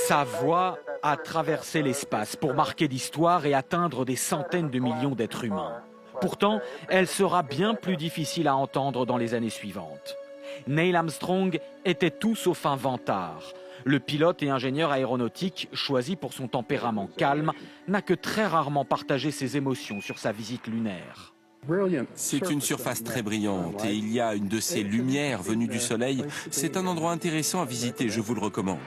Sa voix a traversé l'espace pour marquer l'histoire et atteindre des centaines de millions d'êtres humains. Pourtant, elle sera bien plus difficile à entendre dans les années suivantes. Neil Armstrong était tout sauf un vantard. Le pilote et ingénieur aéronautique, choisi pour son tempérament calme, n'a que très rarement partagé ses émotions sur sa visite lunaire. C'est une surface très brillante et il y a une de ces lumières venues du soleil. C'est un endroit intéressant à visiter, je vous le recommande.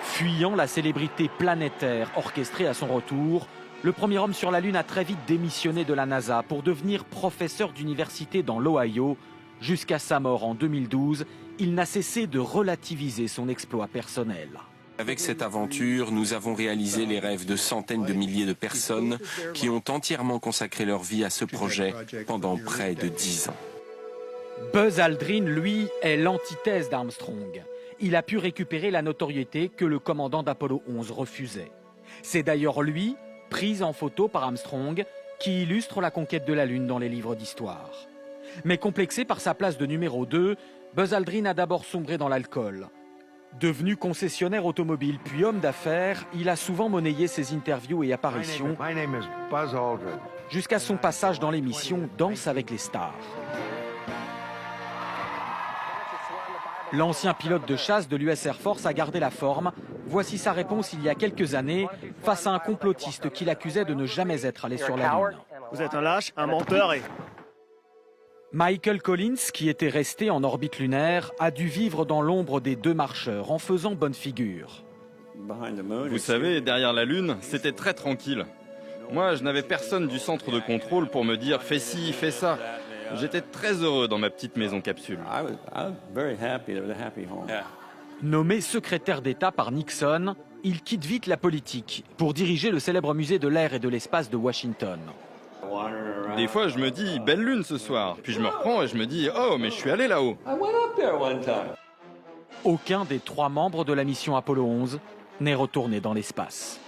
Fuyant la célébrité planétaire orchestrée à son retour, le premier homme sur la Lune a très vite démissionné de la NASA pour devenir professeur d'université dans l'Ohio. Jusqu'à sa mort en 2012, il n'a cessé de relativiser son exploit personnel. Avec cette aventure, nous avons réalisé les rêves de centaines de milliers de personnes qui ont entièrement consacré leur vie à ce projet pendant près de 10 ans. Buzz Aldrin, lui, est l'antithèse d'Armstrong. Il a pu récupérer la notoriété que le commandant d'Apollo 11 refusait. C'est d'ailleurs lui, pris en photo par Armstrong, qui illustre la conquête de la Lune dans les livres d'histoire. Mais complexé par sa place de numéro 2, Buzz Aldrin a d'abord sombré dans l'alcool. Devenu concessionnaire automobile puis homme d'affaires, il a souvent monnayé ses interviews et apparitions jusqu'à son passage dans l'émission Danse avec les stars. L'ancien pilote de chasse de l'US Air Force a gardé la forme. Voici sa réponse il y a quelques années face à un complotiste qui l'accusait de ne jamais être allé sur la Lune. Vous êtes un lâche, un menteur et... Michael Collins, qui était resté en orbite lunaire, a dû vivre dans l'ombre des deux marcheurs en faisant bonne figure. Vous savez, derrière la Lune, c'était très tranquille. Moi, je n'avais personne du centre de contrôle pour me dire « fais ci, fais ça ». J'étais très heureux dans ma petite maison capsule. Nommé secrétaire d'État par Nixon, il quitte vite la politique pour diriger le célèbre musée de l'air et de l'espace de Washington. Des fois, je me dis « belle lune ce soir », puis je me reprends et je me dis « oh, mais je suis allé là-haut ». Aucun des 3 membres de la mission Apollo 11 n'est retourné dans l'espace.